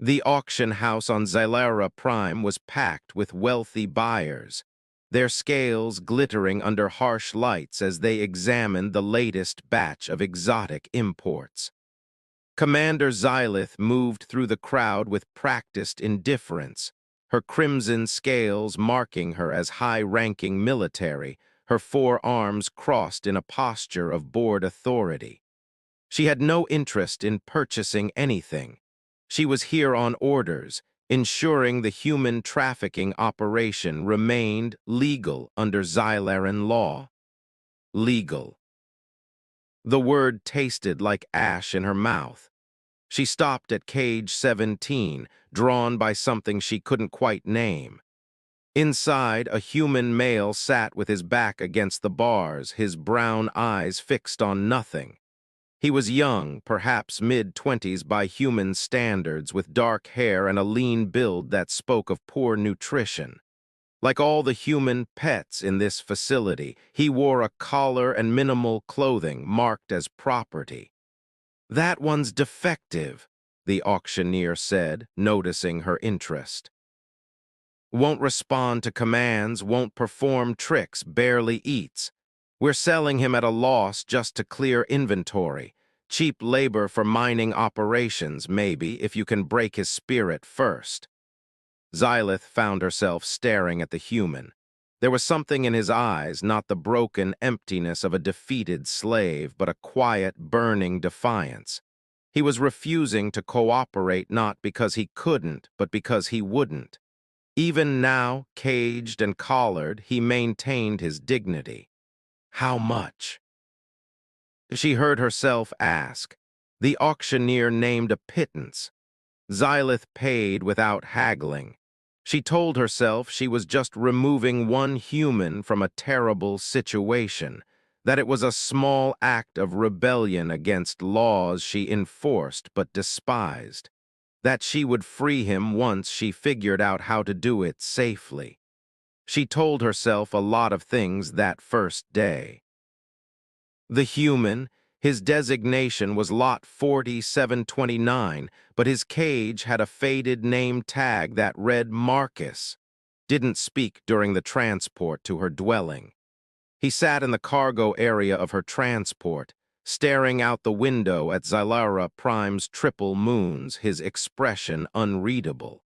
The auction house on Xylera Prime was packed with wealthy buyers, their scales glittering under harsh lights as they examined the latest batch of exotic imports. Commander Xylith moved through the crowd with practiced indifference, her crimson scales marking her as high-ranking military, her forearms crossed in a posture of bored authority. She had no interest in purchasing anything. She was here on orders, ensuring the human trafficking operation remained legal under Xyleran law. Legal. The word tasted like ash in her mouth. She stopped at cage 17, drawn by something she couldn't quite name. Inside, a human male sat with his back against the bars, his brown eyes fixed on nothing. He was young, perhaps mid-20s by human standards, with dark hair and a lean build that spoke of poor nutrition. Like all the human pets in this facility, he wore a collar and minimal clothing marked as property. "That one's defective," the auctioneer said, noticing her interest. "Won't respond to commands, won't perform tricks, barely eats. We're selling him at a loss just to clear inventory. Cheap labor for mining operations, maybe, if you can break his spirit first." Xylith found herself staring at the human. There was something in his eyes, not the broken emptiness of a defeated slave, but a quiet, burning defiance. He was refusing to cooperate not because he couldn't, but because he wouldn't. Even now, caged and collared, he maintained his dignity. How much? She heard herself ask. The auctioneer named a pittance. Xylith paid without haggling. She told herself she was just removing one human from a terrible situation, that it was a small act of rebellion against laws she enforced but despised, that she would free him once she figured out how to do it safely. She told herself a lot of things that first day. The human, his designation was Lot 4729, but his cage had a faded name tag that read Marcus. Didn't speak during the transport to her dwelling. He sat in the cargo area of her transport, staring out the window at Xylera Prime's triple moons, his expression unreadable.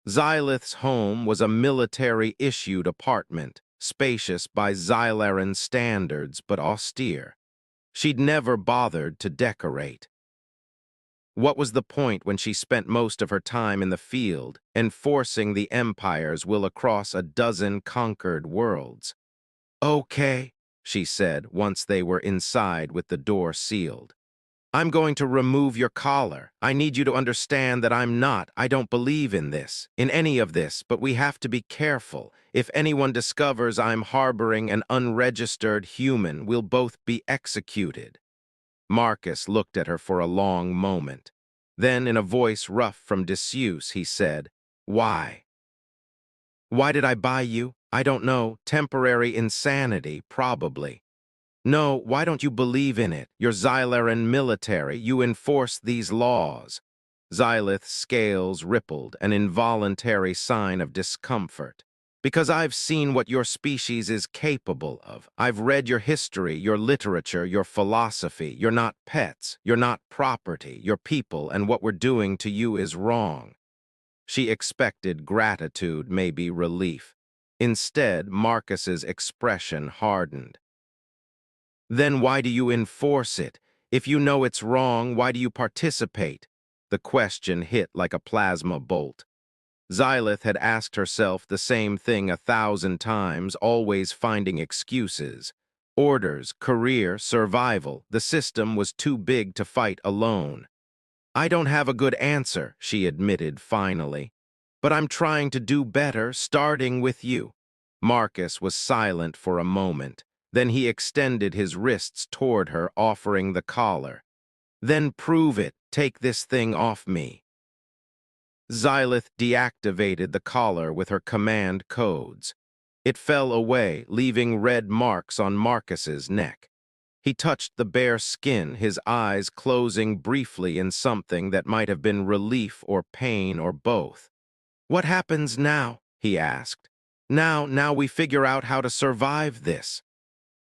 Xylith's home was a military-issued apartment, spacious by Xyleran standards but austere. She'd never bothered to decorate. What was the point when she spent most of her time in the field, enforcing the Empire's will across a dozen conquered worlds? "Okay," she said once they were inside with the door sealed. "I'm going to remove your collar. I need you to understand that I don't believe in this, in any of this, but we have to be careful. If anyone discovers I'm harboring an unregistered human, we'll both be executed." Marcus looked at her for a long moment. Then, in a voice rough from disuse, he said, "Why? Why did I buy you? I don't know. Temporary insanity, probably. No, why don't you believe in it? You're Xyleran military. You enforce these laws." Xylith's scales rippled, an involuntary sign of discomfort. "Because I've seen what your species is capable of. I've read your history, your literature, your philosophy. You're not pets. You're not property. You're people, and what we're doing to you is wrong." She expected gratitude, maybe relief. Instead, Marcus's expression hardened. "Then why do you enforce it? If you know it's wrong, why do you participate?" The question hit like a plasma bolt. Xylith had asked herself the same thing 1,000 times, always finding excuses. Orders, career, survival. The system was too big to fight alone. "I don't have a good answer," she admitted finally. "But I'm trying to do better, starting with you." Marcus was silent for a moment. Then he extended his wrists toward her, offering the collar. "Then prove it. Take this thing off me." Xylith deactivated the collar with her command codes. It fell away, leaving red marks on Marcus's neck. He touched the bare skin, his eyes closing briefly in something that might have been relief or pain or both. "What happens now?" he asked. Now we figure out how to survive this."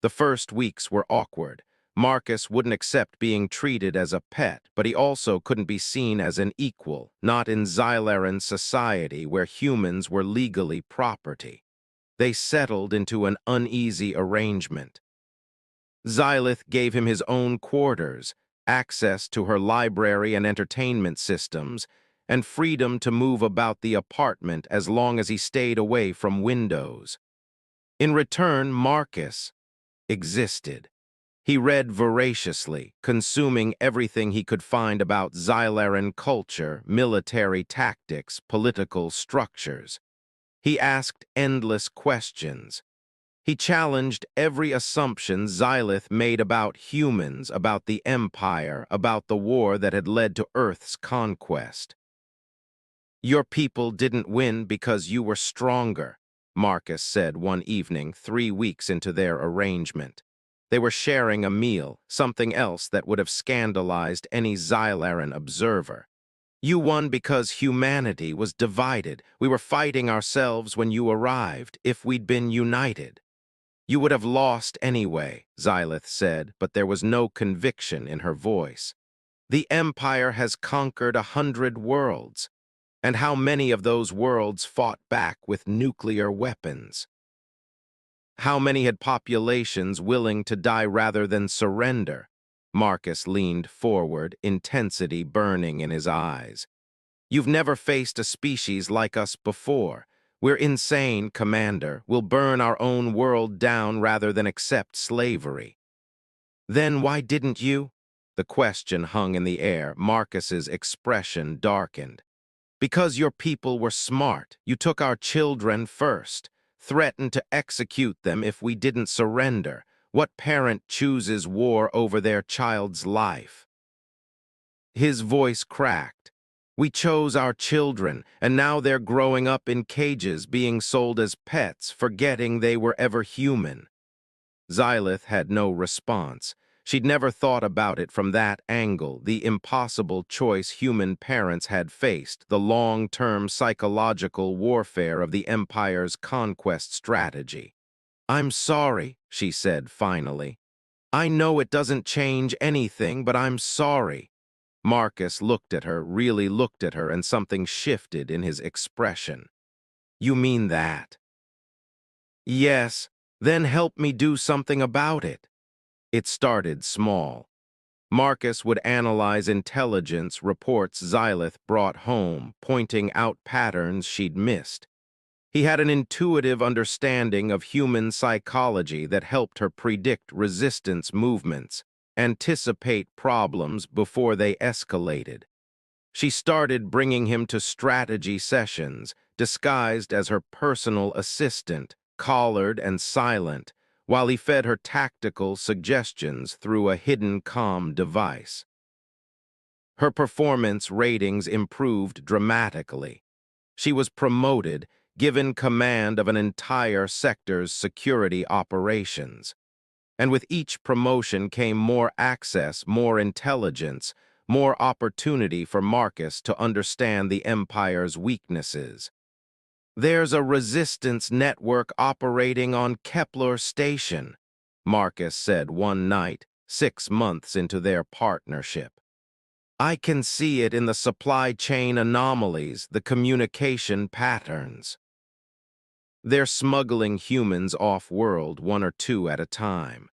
The first weeks were awkward. Marcus wouldn't accept being treated as a pet, but he also couldn't be seen as an equal, not in Xylaran society where humans were legally property. They settled into an uneasy arrangement. Xylith gave him his own quarters, access to her library and entertainment systems, and freedom to move about the apartment as long as he stayed away from windows. In return, Marcus existed. He read voraciously, consuming everything he could find about Xylaran culture, military tactics, political structures. He asked endless questions. He challenged every assumption Xylith made about humans, about the Empire, about the war that had led to Earth's conquest. "Your people didn't win because you were stronger," Marcus said one evening 3 weeks into their arrangement. They were sharing a meal, something else that would have scandalized any Xylaran observer. "You won because humanity was divided. We were fighting ourselves when you arrived. If we'd been united." "You would have lost anyway," Xylith said, but there was no conviction in her voice. "The Empire has conquered 100 worlds. And how many of those worlds fought back with nuclear weapons? How many had populations willing to die rather than surrender?" Marcus leaned forward, intensity burning in his eyes. "You've never faced a species like us before. We're insane, Commander. We'll burn our own world down rather than accept slavery." "Then why didn't you?" The question hung in the air. Marcus's expression darkened. "Because your people were smart. You took our children first, threatened to execute them if we didn't surrender. What parent chooses war over their child's life?" His voice cracked. "We chose our children, and now they're growing up in cages, being sold as pets, forgetting they were ever human." Xylith had no response. She'd never thought about it from that angle, the impossible choice human parents had faced, the long-term psychological warfare of the Empire's conquest strategy. "I'm sorry," she said finally. "I know it doesn't change anything, but I'm sorry." Marcus looked at her, really looked at her, and something shifted in his expression. "You mean that?" "Yes, then help me do something about it." It started small. Marcus would analyze intelligence reports Xylith brought home, pointing out patterns she'd missed. He had an intuitive understanding of human psychology that helped her predict resistance movements, anticipate problems before they escalated. She started bringing him to strategy sessions, disguised as her personal assistant, collared and silent, while he fed her tactical suggestions through a hidden comm device. Her performance ratings improved dramatically. She was promoted, given command of an entire sector's security operations. And with each promotion came more access, more intelligence, more opportunity for Marcus to understand the Empire's weaknesses. "There's a resistance network operating on Kepler Station," Marcus said one night, 6 months into their partnership. "I can see it in the supply chain anomalies, the communication patterns. They're smuggling humans off-world, 1 or 2 at a time."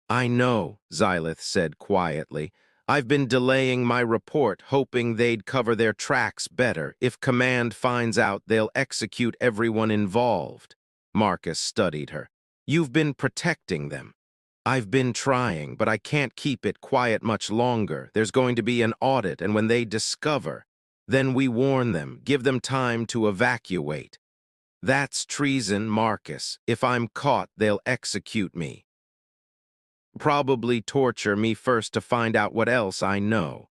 "I know," Xylith said quietly. "I've been delaying my report, hoping they'd cover their tracks better. If Command finds out, they'll execute everyone involved." Marcus studied her. "You've been protecting them." "I've been trying, but I can't keep it quiet much longer. There's going to be an audit, and when they discover, then we warn them, give them time to evacuate." "That's treason, Marcus. If I'm caught, they'll execute me. Probably torture me first to find out what else I know."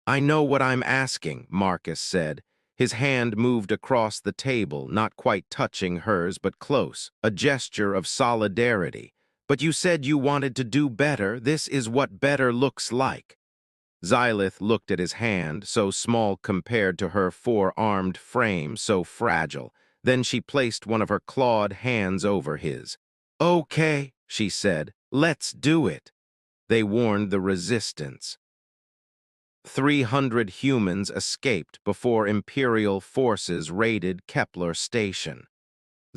"I know what I'm asking," Marcus said. His hand moved across the table, not quite touching hers, but close, a gesture of solidarity. But you said you wanted to do better. This is what better looks like. Xylith looked at his hand, so small compared to her four-armed frame, so fragile. Then she placed one of her clawed hands over his. Okay, she said, let's do it. They warned the resistance. 300 humans escaped before Imperial forces raided Kepler Station.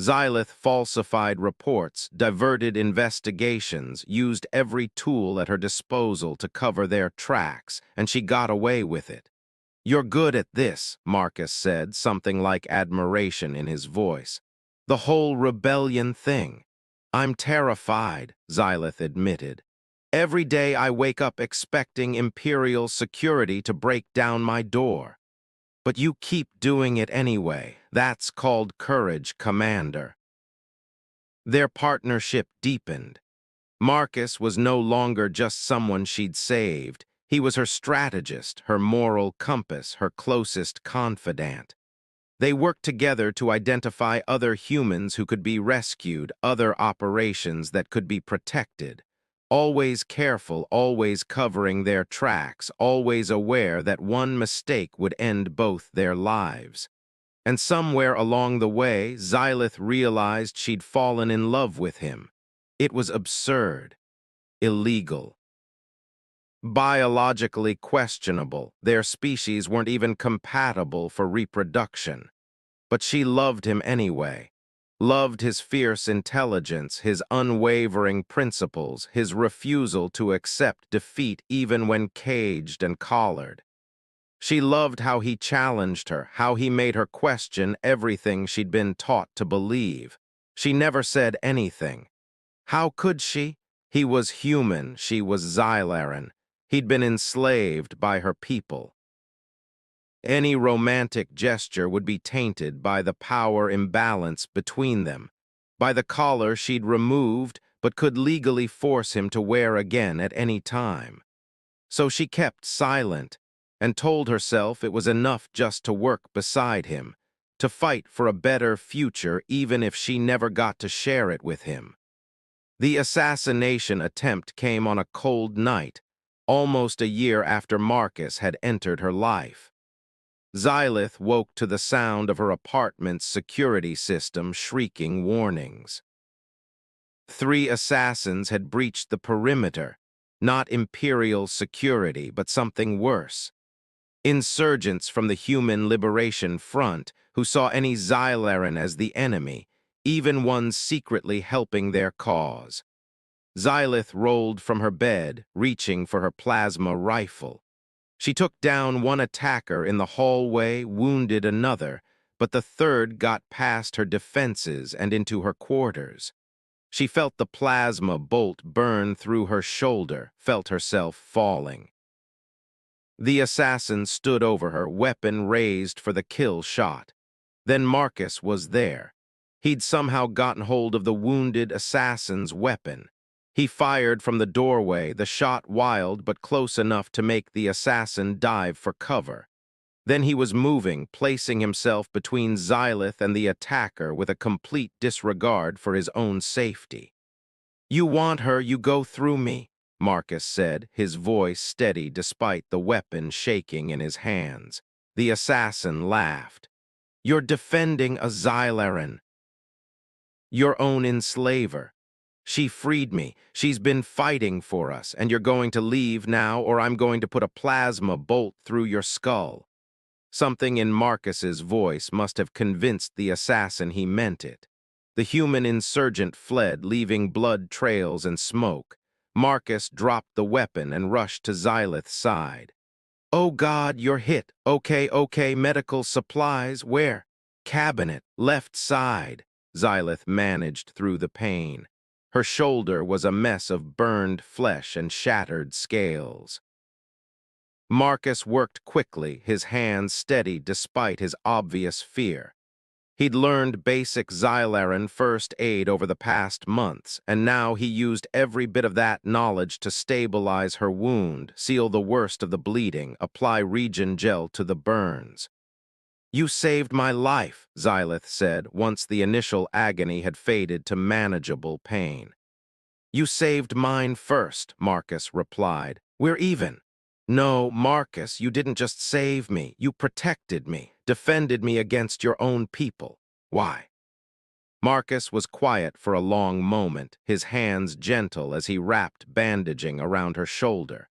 Xylith falsified reports, diverted investigations, used every tool at her disposal to cover their tracks, and she got away with it. You're good at this, Marcus said, something like admiration in his voice. The whole rebellion thing. I'm terrified, Xylith admitted. Every day I wake up expecting Imperial security to break down my door. But you keep doing it anyway. That's called courage, Commander. Their partnership deepened. Marcus was no longer just someone she'd saved. He was her strategist, her moral compass, her closest confidant. They worked together to identify other humans who could be rescued, other operations that could be protected. Always careful, always covering their tracks, always aware that one mistake would end both their lives. And somewhere along the way, Xylith realized she'd fallen in love with him. It was absurd, illegal, biologically questionable. Their species weren't even compatible for reproduction. But she loved him anyway. Loved his fierce intelligence, his unwavering principles, his refusal to accept defeat even when caged and collared. She loved how he challenged her, how he made her question everything she'd been taught to believe. She never said anything. How could she? He was human, she was Xylaran. He'd been enslaved by her people. Any romantic gesture would be tainted by the power imbalance between them, by the collar she'd removed but could legally force him to wear again at any time. So she kept silent and told herself it was enough just to work beside him, to fight for a better future even if she never got to share it with him. The assassination attempt came on a cold night, almost a year after Marcus had entered her life. Xylith woke to the sound of her apartment's security system shrieking warnings. 3 assassins had breached the perimeter, not Imperial security, but something worse. Insurgents from the Human Liberation Front who saw any Xylaran as the enemy, even ones secretly helping their cause. Xylith rolled from her bed, reaching for her plasma rifle. She took down one attacker in the hallway, wounded another, but the third got past her defenses and into her quarters. She felt the plasma bolt burn through her shoulder, felt herself falling. The assassin stood over her, weapon raised for the kill shot. Then Marcus was there. He'd somehow gotten hold of the wounded assassin's weapon. He fired from the doorway, the shot wild but close enough to make the assassin dive for cover. Then he was moving, placing himself between Xylith and the attacker with a complete disregard for his own safety. "You want her, you go through me," Marcus said, his voice steady despite the weapon shaking in his hands. The assassin laughed. "You're defending a Xylaran, your own enslaver. She freed me. She's been fighting for us, and you're going to leave now, or I'm going to put a plasma bolt through your skull." Something in Marcus's voice must have convinced the assassin he meant it. The human insurgent fled, leaving blood trails and smoke. Marcus dropped the weapon and rushed to Xylith's side. "Oh God, you're hit. Okay, medical supplies, where?" "Cabinet, left side," Xylith managed through the pain. Her shoulder was a mess of burned flesh and shattered scales. Marcus worked quickly, his hands steady despite his obvious fear. He'd learned basic Xylaran first aid over the past months, and now he used every bit of that knowledge to stabilize her wound, seal the worst of the bleeding, apply regen gel to the burns. "You saved my life," Xylith said, once the initial agony had faded to manageable pain. You saved mine first, Marcus replied. We're even. No, Marcus, you didn't just save me. You protected me, defended me against your own people. Why? Marcus was quiet for a long moment, his hands gentle as he wrapped bandaging around her shoulder.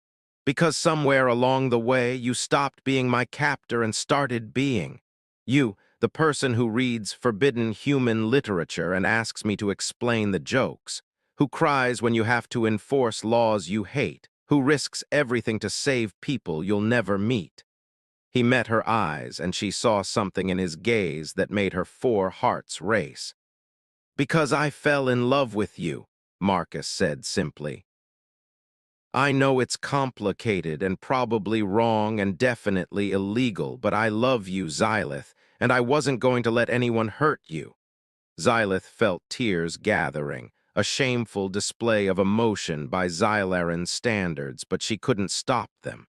Because somewhere along the way, you stopped being my captor and started being. You, the person who reads forbidden human literature and asks me to explain the jokes, who cries when you have to enforce laws you hate, who risks everything to save people you'll never meet. He met her eyes, and she saw something in his gaze that made her 4 hearts race. Because I fell in love with you, Marcus said simply. I know it's complicated and probably wrong and definitely illegal, but I love you, Xylith, and I wasn't going to let anyone hurt you. Xylith felt tears gathering, a shameful display of emotion by Xylaren's standards, but she couldn't stop them.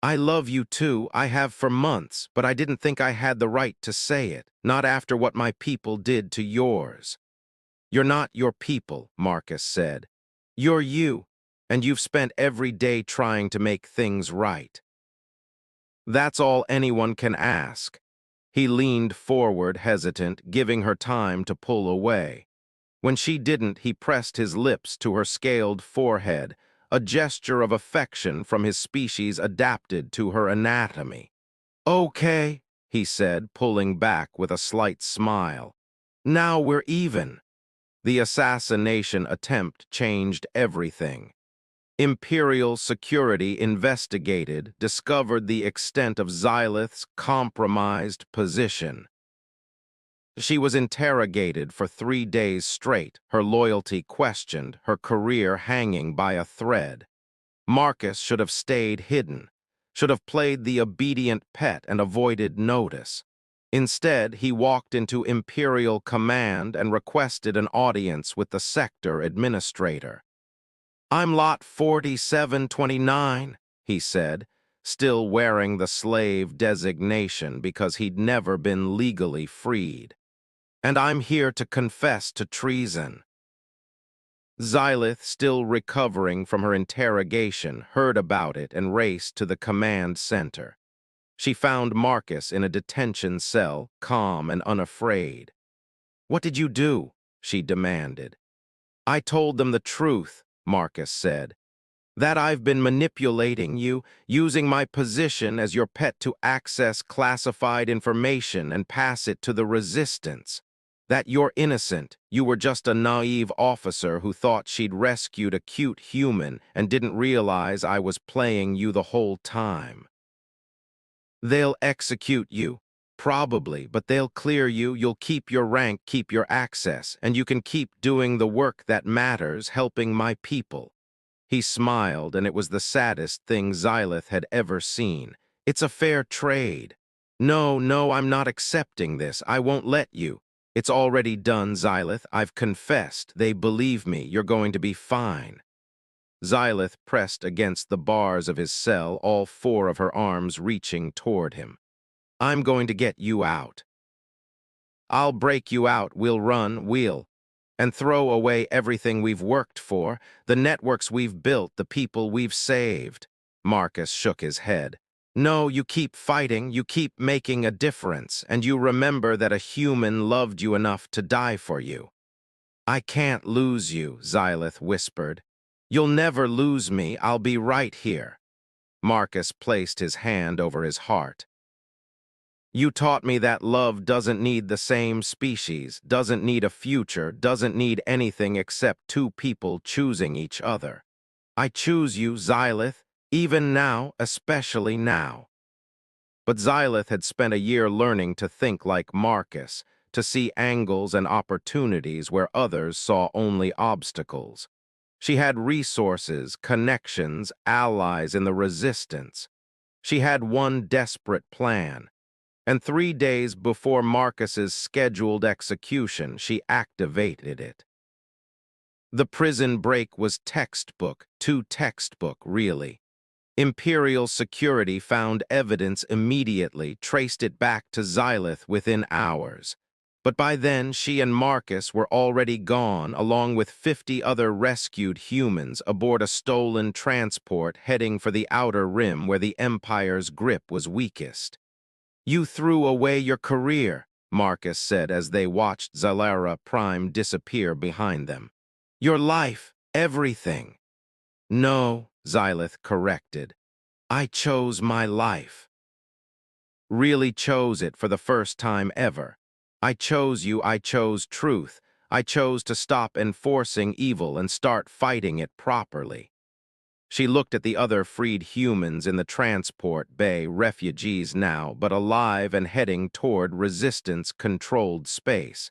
I love you too, I have for months, but I didn't think I had the right to say it, not after what my people did to yours. You're not your people, Marcus said. You're you, and you've spent every day trying to make things right. That's all anyone can ask. He leaned forward, hesitant, giving her time to pull away. When she didn't, he pressed his lips to her scaled forehead, a gesture of affection from his species adapted to her anatomy. Okay, he said, pulling back with a slight smile. Now we're even. The assassination attempt changed everything. Imperial security investigated, discovered the extent of Xylith's compromised position. She was interrogated for 3 days straight, her loyalty questioned, her career hanging by a thread. Marcus should have stayed hidden, should have played the obedient pet and avoided notice. Instead, he walked into Imperial Command and requested an audience with the sector administrator. I'm Lot 4729, he said, still wearing the slave designation because he'd never been legally freed. And I'm here to confess to treason. Xylith, still recovering from her interrogation, heard about it and raced to the command center. She found Marcus in a detention cell, calm and unafraid. What did you do? She demanded. I told them the truth, Marcus said. That I've been manipulating you, using my position as your pet to access classified information and pass it to the resistance. That you're innocent, you were just a naive officer who thought she'd rescued a cute human and didn't realize I was playing you the whole time. They'll execute you, probably, but they'll clear you, you'll keep your rank, keep your access, and you can keep doing the work that matters, helping my people. He smiled, and it was the saddest thing Xylith had ever seen. It's a fair trade. No, I'm not accepting this. I won't let you. It's already done, Xylith. I've confessed. They believe me. You're going to be fine. Xylith pressed against the bars of his cell, all 4 of her arms reaching toward him. I'm going to get you out. I'll break you out. We'll run, and throw away everything we've worked for, the networks we've built, the people we've saved. Marcus shook his head. No, you keep fighting, you keep making a difference, and you remember that a human loved you enough to die for you. I can't lose you, Xylith whispered. You'll never lose me, I'll be right here. Marcus placed his hand over his heart. You taught me that love doesn't need the same species, doesn't need a future, doesn't need anything except 2 people choosing each other. I choose you, Xylith, even now, especially now. But Xylith had spent a year learning to think like Marcus, to see angles and opportunities where others saw only obstacles. She had resources, connections, allies in the resistance. She had one desperate plan. And 3 days before Marcus's scheduled execution, she activated it. The prison break was textbook, too textbook, really. Imperial security found evidence immediately, traced it back to Xylith within hours. But by then, she and Marcus were already gone, along with 50 other rescued humans aboard a stolen transport heading for the outer rim where the Empire's grip was weakest. "You threw away your career," Marcus said as they watched Zalara Prime disappear behind them. "Your life, everything." "No," Xylith corrected. "I chose my life. Really chose it for the first time ever. I chose you, I chose truth. I chose to stop enforcing evil and start fighting it properly." She looked at the other freed humans in the transport bay, refugees now, but alive and heading toward resistance-controlled space.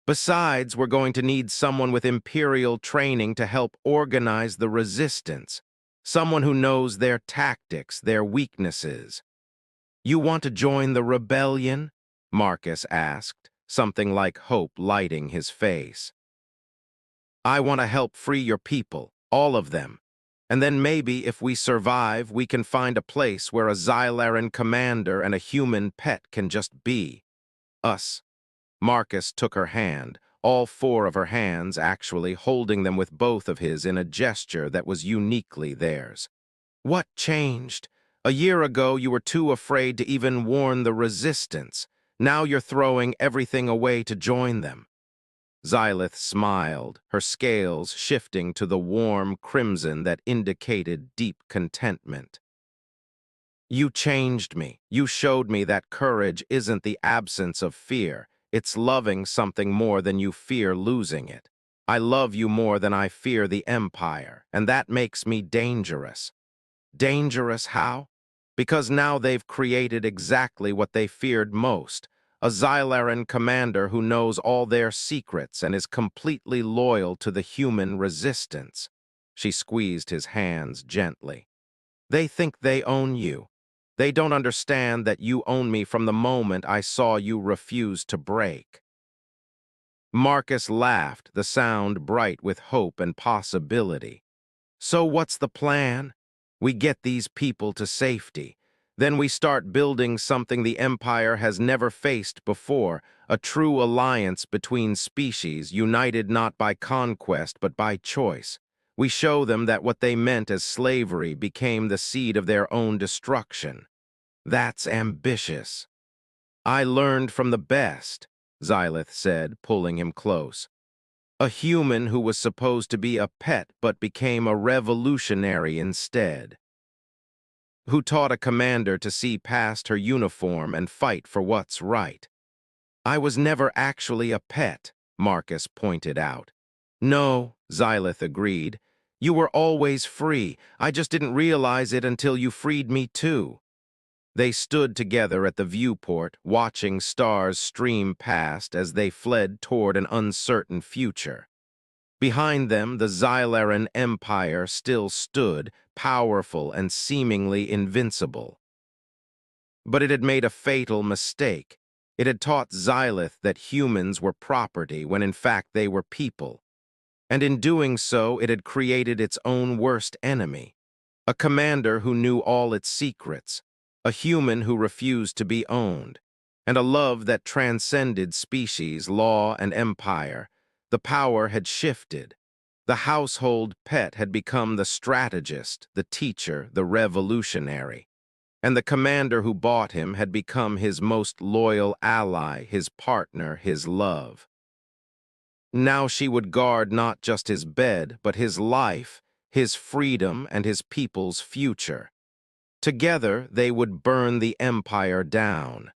"Besides, we're going to need someone with Imperial training to help organize the resistance. Someone who knows their tactics, their weaknesses." "You want to join the rebellion?" Marcus asked, something like hope lighting his face. "I want to help free your people, all of them. And then maybe if we survive, we can find a place where a Xylaran commander and a human pet can just be. Us." Marcus took her hand, all four of her hands actually, holding them with both of his in a gesture that was uniquely theirs. "What changed? A year ago you were too afraid to even warn the resistance. Now you're throwing everything away to join them." Xylith smiled, her scales shifting to the warm crimson that indicated deep contentment. "You changed me. You showed me that courage isn't the absence of fear. It's loving something more than you fear losing it. I love you more than I fear the Empire, and that makes me dangerous." "Dangerous how?" "Because now they've created exactly what they feared most. A Xylaran commander who knows all their secrets and is completely loyal to the human resistance." She squeezed his hands gently. "They think they own you. They don't understand that you own me from the moment I saw you refuse to break." Marcus laughed, the sound bright with hope and possibility. "So what's the plan? We get these people to safety. Then we start building something the Empire has never faced before, a true alliance between species, united not by conquest but by choice. We show them that what they meant as slavery became the seed of their own destruction." "That's ambitious." "I learned from the best," Xylith said, pulling him close. "A human who was supposed to be a pet but became a revolutionary instead. Who taught a commander to see past her uniform and fight for what's right." "I was never actually a pet," Marcus pointed out. "No," Xylith agreed. "You were always free. I just didn't realize it until you freed me too." They stood together at the viewport, watching stars stream past as they fled toward an uncertain future. Behind them, the Xylaran Empire still stood, powerful and seemingly invincible. But it had made a fatal mistake. It had taught Xylith that humans were property when in fact they were people. And in doing so, it had created its own worst enemy. A commander who knew all its secrets, a human who refused to be owned, and a love that transcended species, law, and empire. The power had shifted. The household pet had become the strategist, the teacher, the revolutionary. And the commander who bought him had become his most loyal ally, his partner, his love. Now she would guard not just his bed, but his life, his freedom, and his people's future. Together, they would burn the empire down.